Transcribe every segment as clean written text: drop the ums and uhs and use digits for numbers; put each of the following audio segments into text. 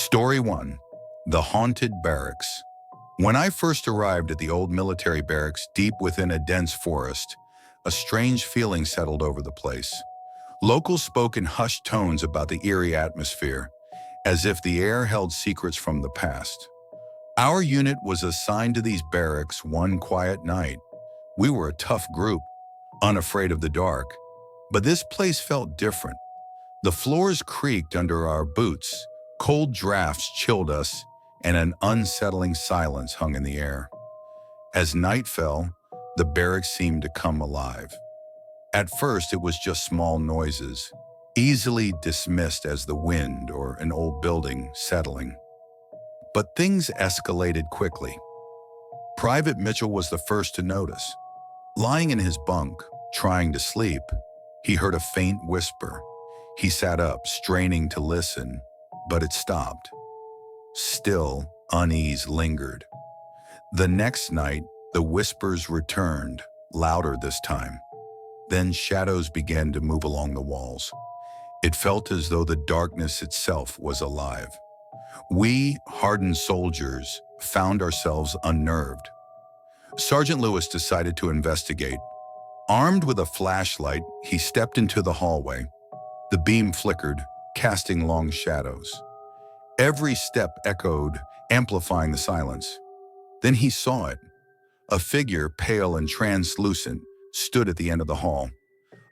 Story 1. The Haunted Barracks. When I first arrived at the old military barracks deep within a dense forest, a strange feeling settled over the place. Locals spoke in hushed tones about the eerie atmosphere, as if the air held secrets from the past. Our unit was assigned to these barracks one quiet night. We were a tough group, unafraid of the dark, but this place felt different. The floors creaked under our boots, cold drafts chilled us, and an unsettling silence hung in the air. As night fell, the barracks seemed to come alive. At first, it was just small noises, easily dismissed as the wind or an old building settling. But things escalated quickly. Private Mitchell was the first to notice. Lying in his bunk, trying to sleep, he heard a faint whisper. He sat up, straining to listen, but it stopped. Still, unease lingered. The next night, the whispers returned, louder this time. Then shadows began to move along the walls. It felt as though the darkness itself was alive. We, hardened soldiers, found ourselves unnerved. Sergeant Lewis decided to investigate. Armed with a flashlight, he stepped into the hallway. The beam flickered, casting long shadows. Every step echoed, amplifying the silence. Then he saw it. A figure, pale and translucent, stood at the end of the hall.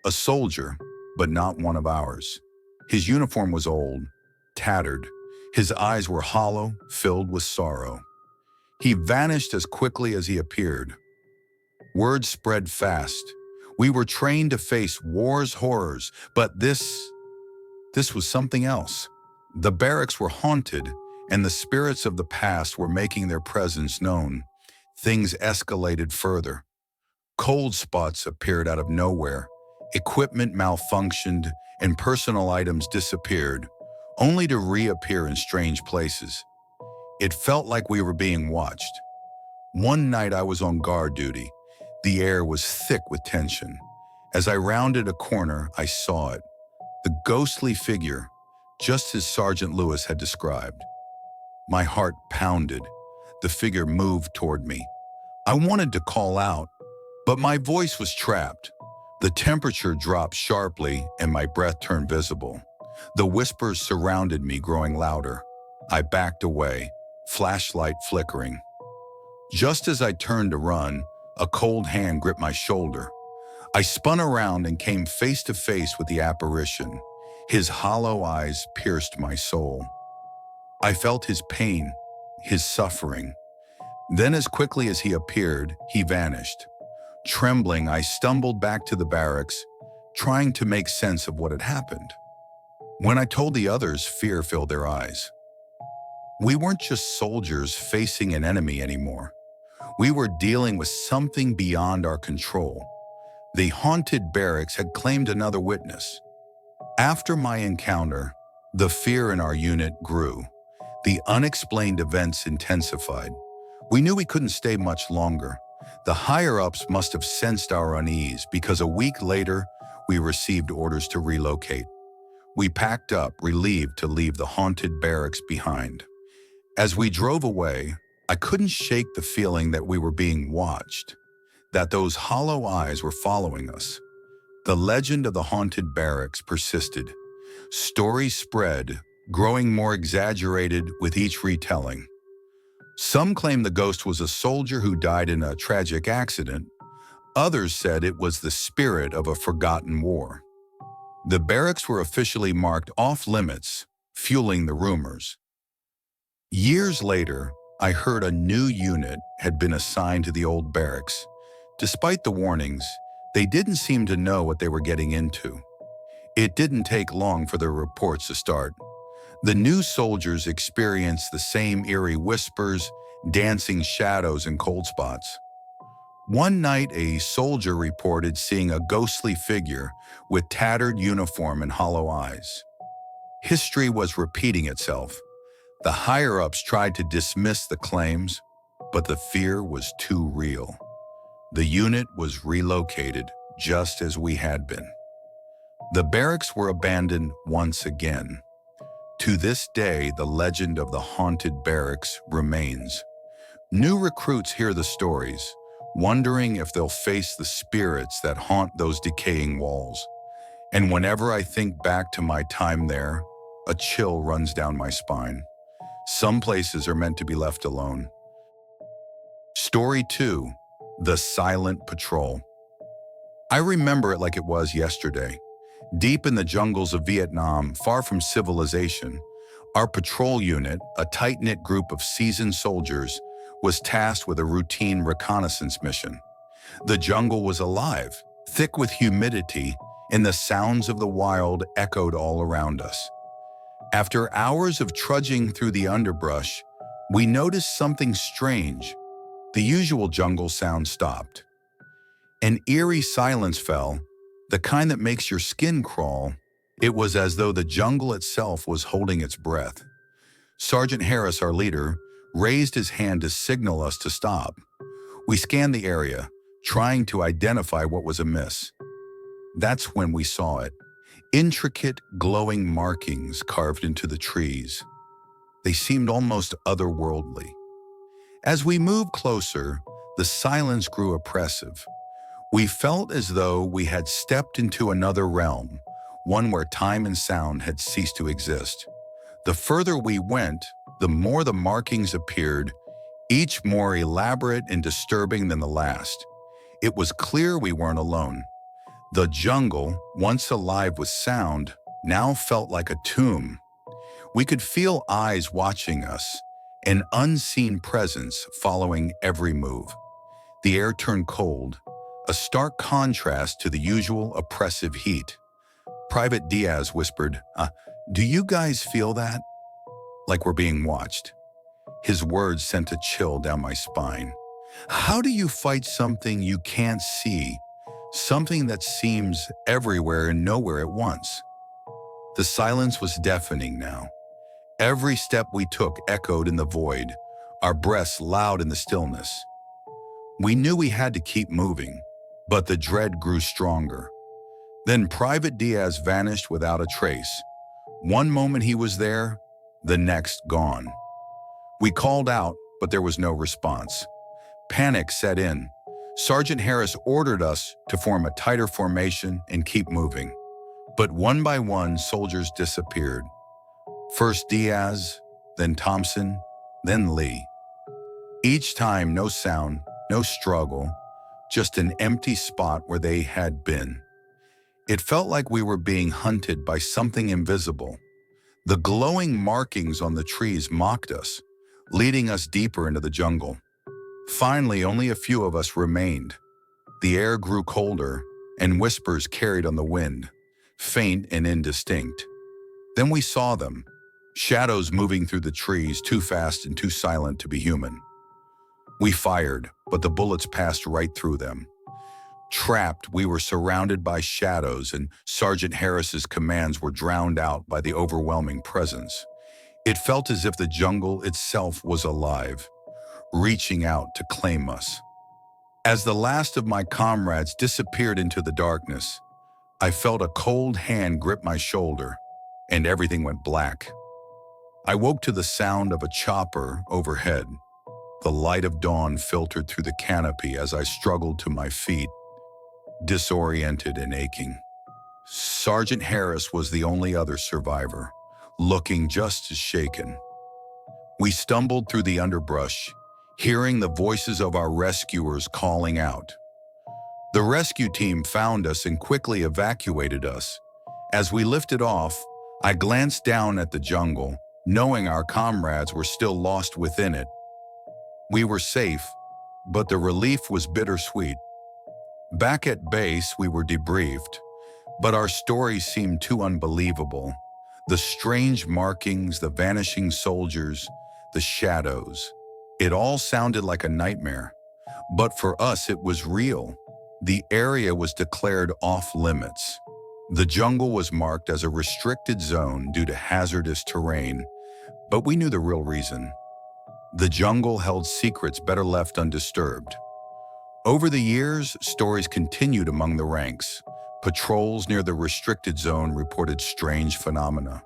A soldier, but not one of ours. His uniform was old, tattered. His eyes were hollow, filled with sorrow. He vanished as quickly as he appeared. Word spread fast. We were trained to face war's horrors, but this was something else. The barracks were haunted, and the spirits of the past were making their presence known. Things escalated further. Cold spots appeared out of nowhere. Equipment malfunctioned, and personal items disappeared, only to reappear in strange places. It felt like we were being watched. One night I was on guard duty. The air was thick with tension. As I rounded a corner, I saw it. The ghostly figure, just as Sergeant Lewis had described. My heart pounded. The figure moved toward me. I wanted to call out, but my voice was trapped. The temperature dropped sharply and my breath turned visible. The whispers surrounded me, growing louder. I backed away, flashlight flickering. Just as I turned to run, a cold hand gripped my shoulder. I spun around and came face to face with the apparition. His hollow eyes pierced my soul. I felt his pain, his suffering. Then as quickly as he appeared, he vanished. Trembling, I stumbled back to the barracks, trying to make sense of what had happened. When I told the others, fear filled their eyes. We weren't just soldiers facing an enemy anymore. We were dealing with something beyond our control. The haunted barracks had claimed another witness. After my encounter, the fear in our unit grew. The unexplained events intensified. We knew we couldn't stay much longer. The higher-ups must have sensed our unease because a week later, we received orders to relocate. We packed up, relieved to leave the haunted barracks behind. As we drove away, I couldn't shake the feeling that we were being watched, that those hollow eyes were following us. The legend of the haunted barracks persisted. Stories spread, growing more exaggerated with each retelling. Some claimed the ghost was a soldier who died in a tragic accident. Others said it was the spirit of a forgotten war. The barracks were officially marked off-limits, fueling the rumors. Years later, I heard a new unit had been assigned to the old barracks. Despite the warnings, they didn't seem to know what they were getting into. It didn't take long for the reports to start. The new soldiers experienced the same eerie whispers, dancing shadows, and cold spots. One night, a soldier reported seeing a ghostly figure with tattered uniform and hollow eyes. History was repeating itself. The higher-ups tried to dismiss the claims, but the fear was too real. The unit was relocated just as we had been. The barracks were abandoned once again. To this day, the legend of the Haunted Barracks remains. New recruits hear the stories, wondering if they'll face the spirits that haunt those decaying walls. And whenever I think back to my time there, a chill runs down my spine. Some places are meant to be left alone. Story 2. The Silent Patrol. I remember it like it was yesterday. Deep in the jungles of Vietnam, far from civilization, our patrol unit, a tight-knit group of seasoned soldiers, was tasked with a routine reconnaissance mission. The jungle was alive, thick with humidity, and the sounds of the wild echoed all around us. After hours of trudging through the underbrush, we noticed something strange. The usual jungle sound stopped. An eerie silence fell, the kind that makes your skin crawl. It was as though the jungle itself was holding its breath. Sergeant Harris, our leader, raised his hand to signal us to stop. We scanned the area, trying to identify what was amiss. That's when we saw it. Intricate, glowing markings carved into the trees. They seemed almost otherworldly. As we moved closer, the silence grew oppressive. We felt as though we had stepped into another realm, one where time and sound had ceased to exist. The further we went, the more the markings appeared, each more elaborate and disturbing than the last. It was clear we weren't alone. The jungle, once alive with sound, now felt like a tomb. We could feel eyes watching us, an unseen presence following every move. The air turned cold, a stark contrast to the usual oppressive heat. Private Diaz whispered, "Do you guys feel that? Like we're being watched?" His words sent a chill down my spine. How do you fight something you can't see, something that seems everywhere and nowhere at once? The silence was deafening now. Every step we took echoed in the void, our breaths loud in the stillness. We knew we had to keep moving, but the dread grew stronger. Then Private Diaz vanished without a trace. One moment he was there, the next gone. We called out, but there was no response. Panic set in. Sergeant Harris ordered us to form a tighter formation and keep moving. But one by one, soldiers disappeared. First Diaz, then Thompson, then Lee. Each time, no sound, no struggle, just an empty spot where they had been. It felt like we were being hunted by something invisible. The glowing markings on the trees mocked us, leading us deeper into the jungle. Finally, only a few of us remained. The air grew colder, and whispers carried on the wind, faint and indistinct. Then we saw them, shadows moving through the trees, too fast and too silent to be human. We fired, but the bullets passed right through them. Trapped, we were surrounded by shadows, and Sergeant Harris's commands were drowned out by the overwhelming presence. It felt as if the jungle itself was alive, reaching out to claim us. As the last of my comrades disappeared into the darkness, I felt a cold hand grip my shoulder, and everything went black. I woke to the sound of a chopper overhead. The light of dawn filtered through the canopy as I struggled to my feet, disoriented and aching. Sergeant Harris was the only other survivor, looking just as shaken. We stumbled through the underbrush, hearing the voices of our rescuers calling out. The rescue team found us and quickly evacuated us. As we lifted off, I glanced down at the jungle, knowing our comrades were still lost within it. We were safe, but the relief was bittersweet. Back at base, we were debriefed, but our story seemed too unbelievable. The strange markings, the vanishing soldiers, the shadows. It all sounded like a nightmare. But for us, it was real. The area was declared off-limits. The jungle was marked as a restricted zone due to hazardous terrain, but we knew the real reason. The jungle held secrets better left undisturbed. Over the years, stories continued among the ranks. Patrols near the restricted zone reported strange phenomena.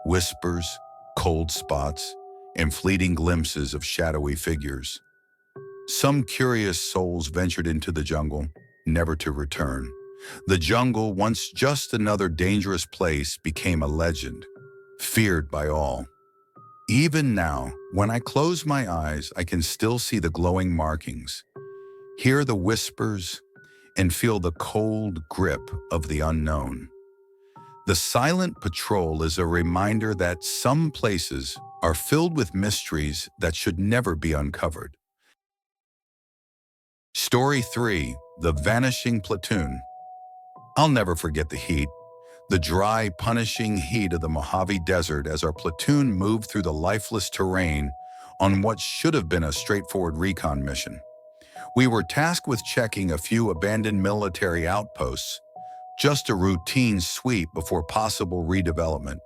whispers, cold spots, and fleeting glimpses of shadowy figures. Some curious souls ventured into the jungle, never to return. The jungle, once just another dangerous place, became a legend, feared by all. Even now, when I close my eyes, I can still see the glowing markings, hear the whispers, and feel the cold grip of the unknown. The silent patrol is a reminder that some places are filled with mysteries that should never be uncovered. Story 3: The Vanishing Platoon. I'll never forget the heat, the dry, punishing heat of the Mojave Desert as our platoon moved through the lifeless terrain on what should have been a straightforward recon mission. We were tasked with checking a few abandoned military outposts, just a routine sweep before possible redevelopment.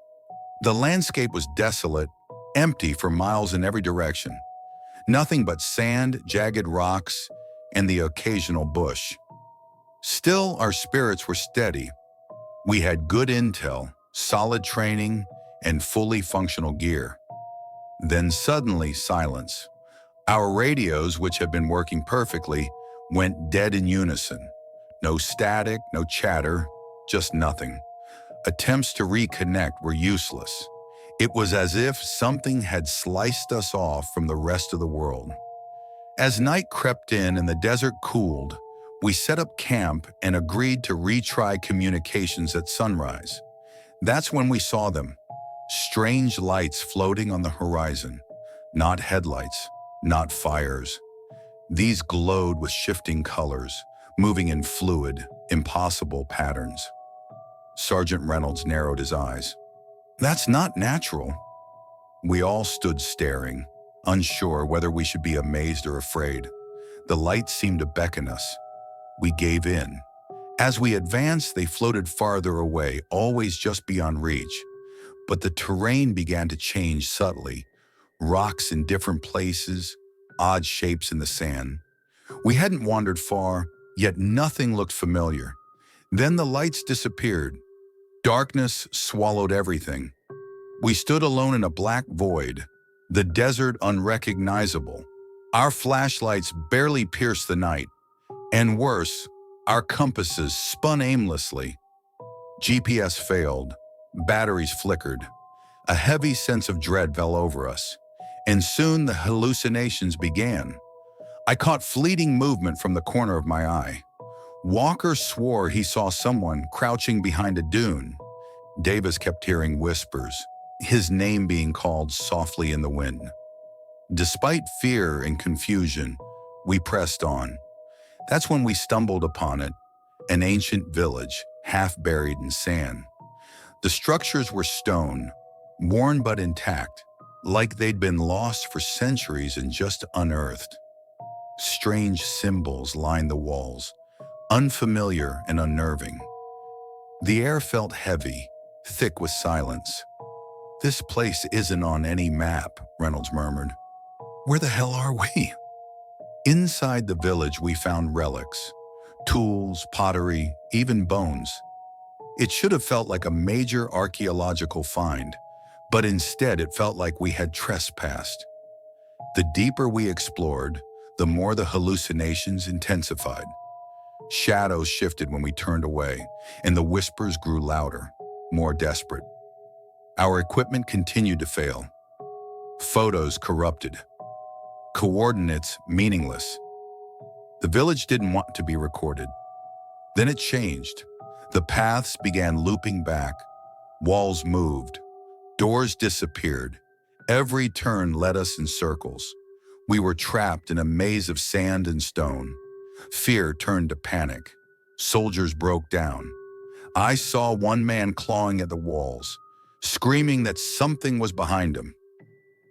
The landscape was desolate, empty for miles in every direction. Nothing but sand, jagged rocks, and the occasional bush. Still, our spirits were steady. We had good intel, solid training, and fully functional gear. Then suddenly, silence. Our radios, which had been working perfectly, went dead in unison. No static, no chatter, just nothing. Attempts to reconnect were useless. It was as if something had sliced us off from the rest of the world. As night crept in and the desert cooled, we set up camp and agreed to retry communications at sunrise. That's when we saw them. Strange lights floating on the horizon. Not headlights, not fires. These glowed with shifting colors, moving in fluid, impossible patterns. Sergeant Reynolds narrowed his eyes. "That's not natural." We all stood staring, unsure whether we should be amazed or afraid. The lights seemed to beckon us. We gave in. As we advanced, they floated farther away, always just beyond reach. But the terrain began to change subtly. Rocks in different places, odd shapes in the sand. We hadn't wandered far, yet nothing looked familiar. Then the lights disappeared. Darkness swallowed everything. We stood alone in a black void, the desert unrecognizable. Our flashlights barely pierced the night. And worse, our compasses spun aimlessly. GPS failed. Batteries flickered. A heavy sense of dread fell over us. And soon the hallucinations began. I caught fleeting movement from the corner of my eye. Walker swore he saw someone crouching behind a dune. Davis kept hearing whispers, his name being called softly in the wind. Despite fear and confusion, we pressed on. That's when we stumbled upon it, an ancient village, half buried in sand. The structures were stone, worn but intact, like they'd been lost for centuries and just unearthed. Strange symbols lined the walls, unfamiliar and unnerving. The air felt heavy, thick with silence. "This place isn't on any map," Reynolds murmured. "Where the hell are we?" Inside the village, we found relics, tools, pottery, even bones. It should have felt like a major archaeological find, but instead it felt like we had trespassed. The deeper we explored, the more the hallucinations intensified. Shadows shifted when we turned away, and the whispers grew louder, more desperate. Our equipment continued to fail. Photos corrupted. Coordinates meaningless. The village didn't want to be recorded. Then it changed. The paths began looping back. Walls moved. Doors disappeared. Every turn led us in circles. We were trapped in a maze of sand and stone. Fear turned to panic. Soldiers broke down. I saw one man clawing at the walls, screaming that something was behind him.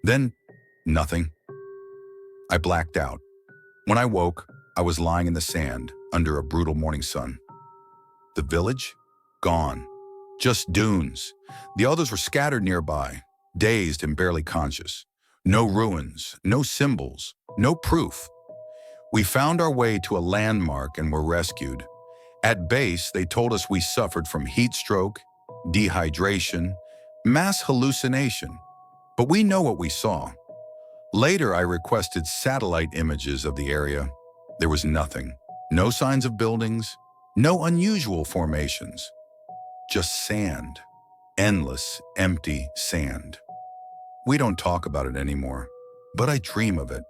Then, nothing. I blacked out. When I woke, I was lying in the sand under a brutal morning sun. The village? Gone. Just dunes. The others were scattered nearby, dazed and barely conscious. No ruins, no symbols, no proof. We found our way to a landmark and were rescued. At base, they told us we suffered from heat stroke, dehydration, Mass hallucination. But we know what we saw. Later, I requested satellite images of the area. There was nothing. No signs of buildings, no unusual formations. Just sand. Endless, empty sand. We don't talk about it anymore, but I dream of it.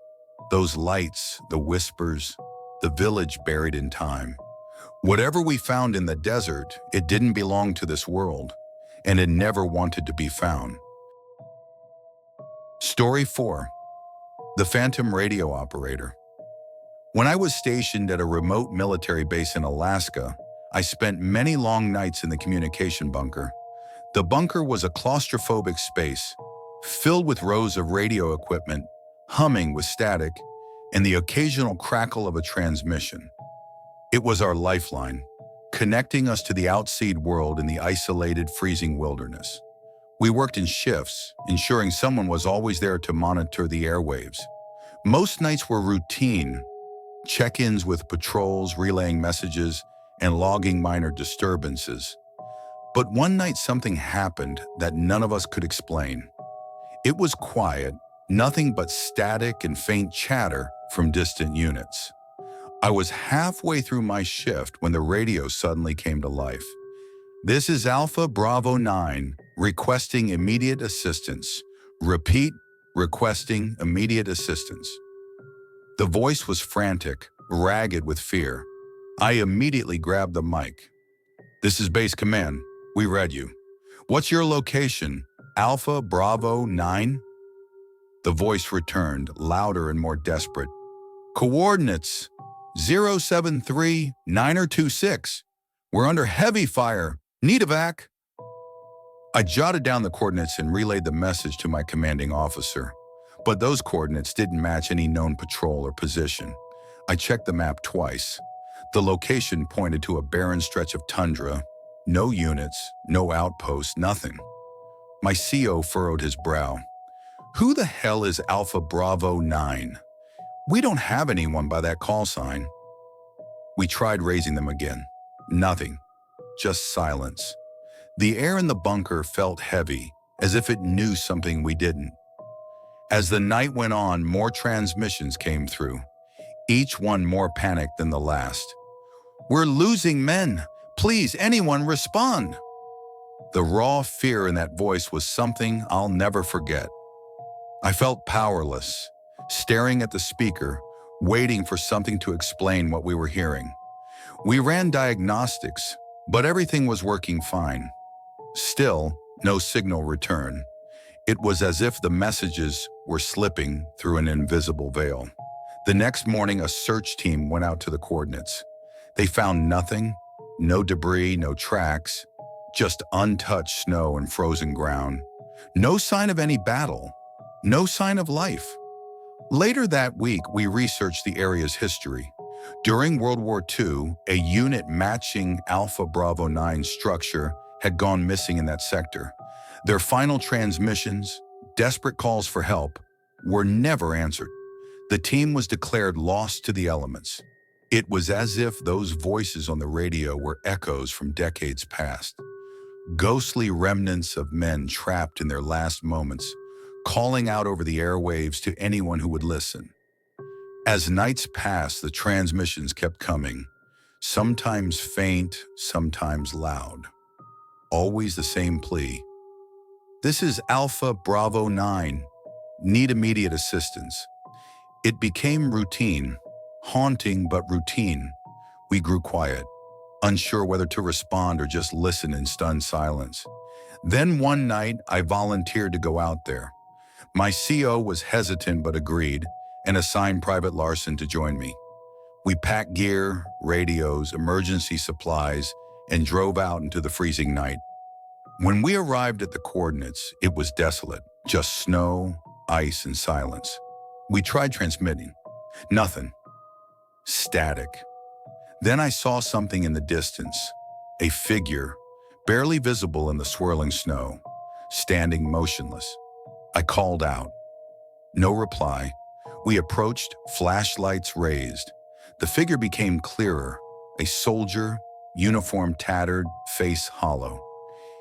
Those lights, the whispers, the village buried in time. Whatever we found in the desert, it didn't belong to this world, and it never wanted to be found. Story 4. The Phantom Radio Operator. When I was stationed at a remote military base in Alaska, I spent many long nights in the communication bunker. The bunker was a claustrophobic space, filled with rows of radio equipment, humming with static, and the occasional crackle of a transmission. It was our lifeline, connecting us to the outside world in the isolated, freezing wilderness. We worked in shifts, ensuring someone was always there to monitor the airwaves. Most nights were routine, check-ins with patrols, relaying messages, and logging minor disturbances. But one night something happened that none of us could explain. It was quiet, nothing but static and faint chatter from distant units. I was halfway through my shift when the radio suddenly came to life. "This is Alpha Bravo 9, requesting immediate assistance. Repeat, requesting immediate assistance." The voice was frantic, ragged with fear. I immediately grabbed the mic. "This is Base Command. We read you. What's your location? Alpha Bravo 9? The voice returned, louder and more desperate. "Coordinates 073 926. We're under heavy fire. Need evac." I jotted down the coordinates and relayed the message to my commanding officer. But those coordinates didn't match any known patrol or position. I checked the map twice. The location pointed to a barren stretch of tundra. No units, no outposts, nothing. My CO furrowed his brow. "Who the hell is Alpha Bravo 9? We don't have anyone by that call sign." We tried raising them again. Nothing. Just silence. The air in the bunker felt heavy, as if it knew something we didn't. As the night went on, more transmissions came through, each one more panicked than the last. "We're losing men. Please, anyone respond." The raw fear in that voice was something I'll never forget. I felt powerless, staring at the speaker, waiting for something to explain what we were hearing. We ran diagnostics, but everything was working fine. Still, no signal returned. It was as if the messages were slipping through an invisible veil. The next morning, a search team went out to the coordinates. They found nothing, no debris, no tracks, just untouched snow and frozen ground. No sign of any battle, no sign of life. Later that week, we researched the area's history. During World War II, a unit matching Alpha Bravo 9 structure had gone missing in that sector. Their final transmissions, desperate calls for help, were never answered. The team was declared lost to the elements. It was as if those voices on the radio were echoes from decades past. Ghostly remnants of men trapped in their last moments, calling out over the airwaves to anyone who would listen. As nights passed, the transmissions kept coming, sometimes faint, sometimes loud. Always the same plea. "This is Alpha Bravo 9. Need immediate assistance." It became routine, haunting but routine. We grew quiet, unsure whether to respond or just listen in stunned silence. Then one night, I volunteered to go out there. My CO was hesitant but agreed, and assigned Private Larson to join me. We packed gear, radios, emergency supplies, and drove out into the freezing night. When we arrived at the coordinates, it was desolate, just snow, ice, and silence. We tried transmitting. Nothing. Static. Then I saw something in the distance, a figure, barely visible in the swirling snow, standing motionless. I called out. No reply. We approached, flashlights raised. The figure became clearer, a soldier, uniform tattered, face hollow.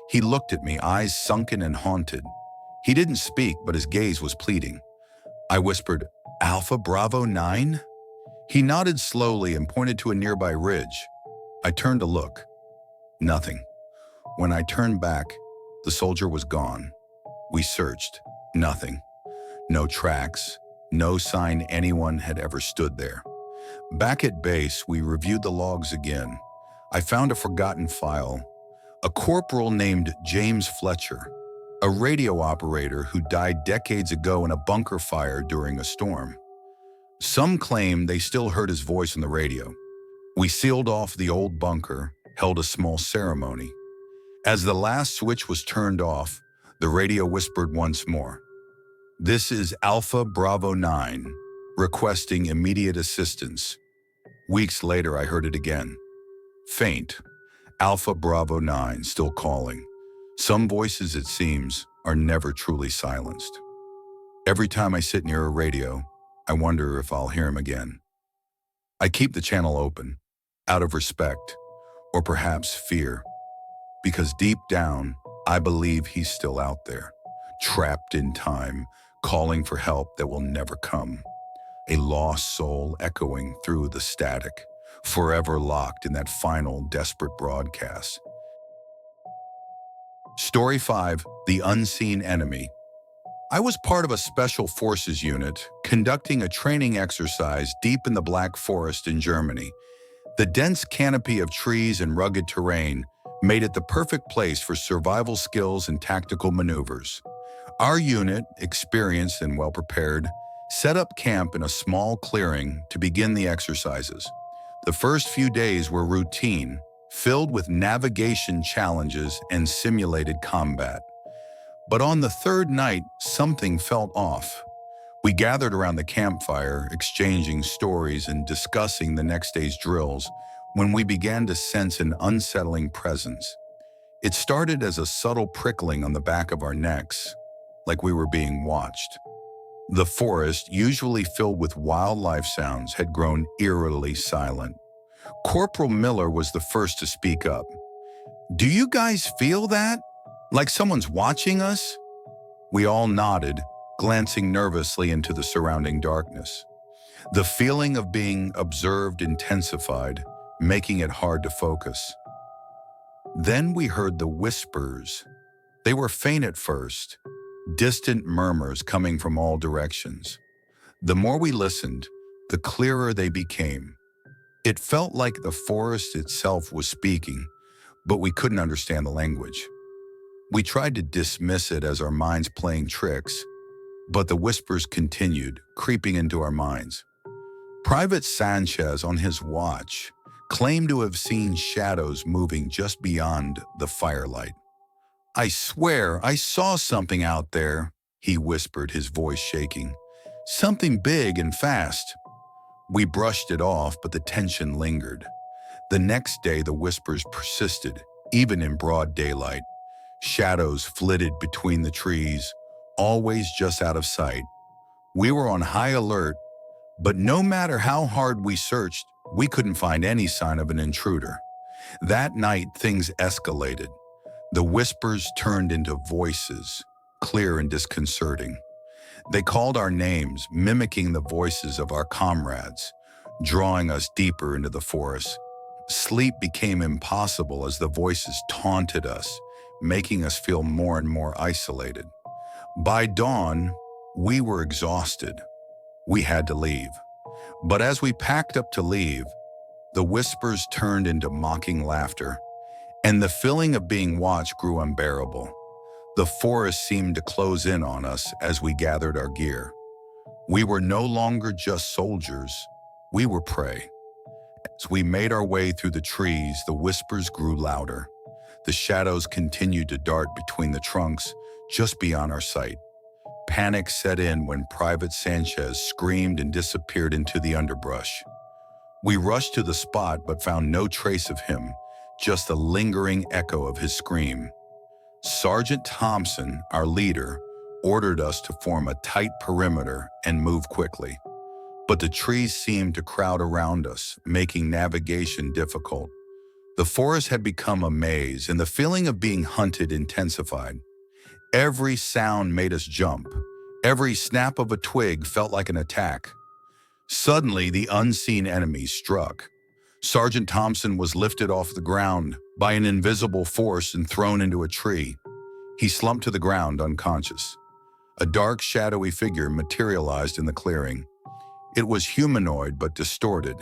He looked at me, eyes sunken and haunted. He didn't speak, but his gaze was pleading. I whispered, Alpha Bravo 9? He nodded slowly and pointed to a nearby ridge. I turned to look. Nothing. When I turned back, the soldier was gone. We searched. Nothing. No tracks. No sign anyone had ever stood there. Back at base, we reviewed the logs again. I found a forgotten file. A corporal named James Fletcher, a radio operator who died decades ago in a bunker fire during a storm. Some claim they still heard his voice on the radio. We sealed off the old bunker, held a small ceremony. As the last switch was turned off, the radio whispered once more. This is Alpha Bravo 9, requesting immediate assistance. Weeks later, I heard it again. Faint. Alpha Bravo 9, still calling. Some voices, it seems, are never truly silenced. Every time I sit near a radio, I wonder if I'll hear him again. I keep the channel open, out of respect, or perhaps fear, because deep down, I believe he's still out there, trapped in time, calling for help that will never come. A lost soul echoing through the static, forever locked in that final desperate broadcast. Story 5, The Unseen Enemy. I was part of a special forces unit conducting a training exercise deep in the Black Forest in Germany. The dense canopy of trees and rugged terrain made it the perfect place for survival skills and tactical maneuvers. Our unit, experienced and well-prepared, set up camp in a small clearing to begin the exercises. The first few days were routine, filled with navigation challenges and simulated combat. But on the third night, something felt off. We gathered around the campfire, exchanging stories and discussing the next day's drills, when we began to sense an unsettling presence. It started as a subtle prickling on the back of our necks, like we were being watched. The forest, usually filled with wildlife sounds, had grown eerily silent. Corporal Miller was the first to speak up. Do you guys feel that? Like someone's watching us? We all nodded, glancing nervously into the surrounding darkness. The feeling of being observed intensified, making it hard to focus. Then we heard the whispers. They were faint at first, distant murmurs coming from all directions. The more we listened, the clearer they became. It felt like the forest itself was speaking, but we couldn't understand the language. We tried to dismiss it as our minds playing tricks, but the whispers continued, creeping into our minds. Private Sanchez, on his watch, claimed to have seen shadows moving just beyond the firelight. I swear I saw something out there, he whispered, his voice shaking. Something big and fast. We brushed it off, but the tension lingered. The next day, the whispers persisted, even in broad daylight. Shadows flitted between the trees, always just out of sight. We were on high alert, but no matter how hard we searched, we couldn't find any sign of an intruder. That night, things escalated. The whispers turned into voices, clear and disconcerting. They called our names, mimicking the voices of our comrades, drawing us deeper into the forest. Sleep became impossible as the voices taunted us, making us feel more and more isolated. By dawn, we were exhausted. We had to leave. But as we packed up to leave, the whispers turned into mocking laughter, and the feeling of being watched grew unbearable. The forest seemed to close in on us as we gathered our gear. We were no longer just soldiers, we were prey. As we made our way through the trees, the whispers grew louder. The shadows continued to dart between the trunks, just beyond our sight. Panic set in when Private Sanchez screamed and disappeared into the underbrush. We rushed to the spot but found no trace of him, just a lingering echo of his scream. Sergeant Thompson, our leader, ordered us to form a tight perimeter and move quickly. But the trees seemed to crowd around us, making navigation difficult. The forest had become a maze, and the feeling of being hunted intensified. Every sound made us jump. Every snap of a twig felt like an attack. Suddenly, the unseen enemy struck. Sergeant Thompson was lifted off the ground by an invisible force and thrown into a tree. He slumped to the ground unconscious. A dark, shadowy figure materialized in the clearing. It was humanoid but distorted,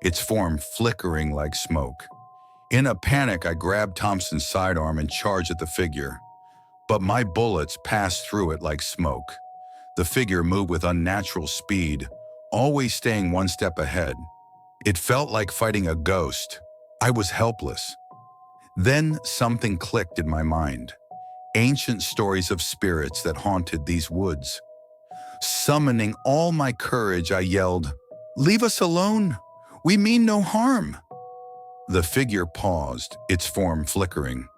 its form flickering like smoke. In a panic, I grabbed Thompson's sidearm and charged at the figure. But my bullets passed through it like smoke. The figure moved with unnatural speed, always staying one step ahead. It felt like fighting a ghost. I was helpless. Then something clicked in my mind. Ancient stories of spirits that haunted these woods. Summoning all my courage, I yelled, "Leave us alone! We mean no harm!" The figure paused, its form flickering.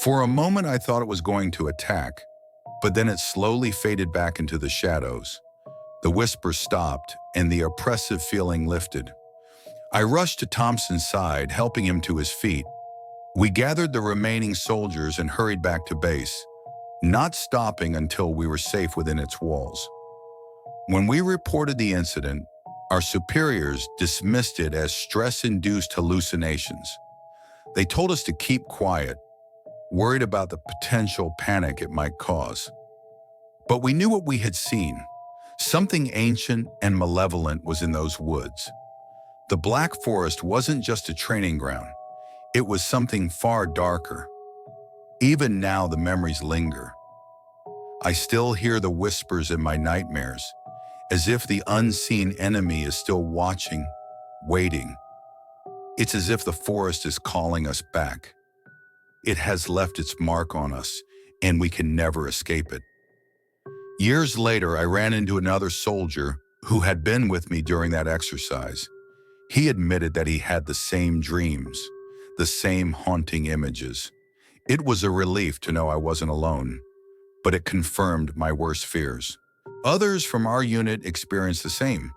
For a moment I thought it was going to attack, but then it slowly faded back into the shadows. The whisper stopped, and the oppressive feeling lifted. I rushed to Thompson's side, helping him to his feet. We gathered the remaining soldiers and hurried back to base, not stopping until we were safe within its walls. When we reported the incident, our superiors dismissed it as stress-induced hallucinations. They told us to keep quiet, worried about the potential panic it might cause. But we knew what we had seen. Something ancient and malevolent was in those woods. The Black Forest wasn't just a training ground. It was something far darker. Even now, the memories linger. I still hear the whispers in my nightmares, as if the unseen enemy is still watching, waiting. It's as if the forest is calling us back. It has left its mark on us, and we can never escape it. Years later, I ran into another soldier who had been with me during that exercise. He admitted that he had the same dreams, the same haunting images. It was a relief to know I wasn't alone, but it confirmed my worst fears. Others from our unit experienced the same.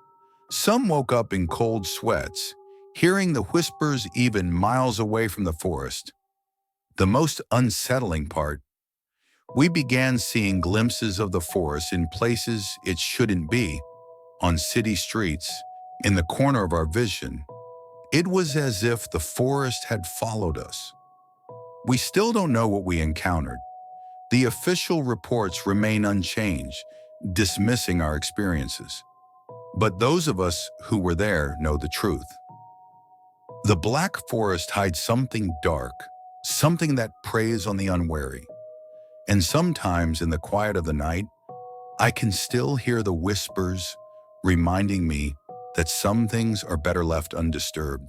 Some woke up in cold sweats, hearing the whispers even miles away from the forest. The most unsettling part, we began seeing glimpses of the forest in places it shouldn't be, on city streets, in the corner of our vision. It was as if the forest had followed us. We still don't know what we encountered. The official reports remain unchanged, dismissing our experiences. But those of us who were there know the truth. The Black Forest hides something dark, something that preys on the unwary. And sometimes in the quiet of the night, I can still hear the whispers reminding me that some things are better left undisturbed.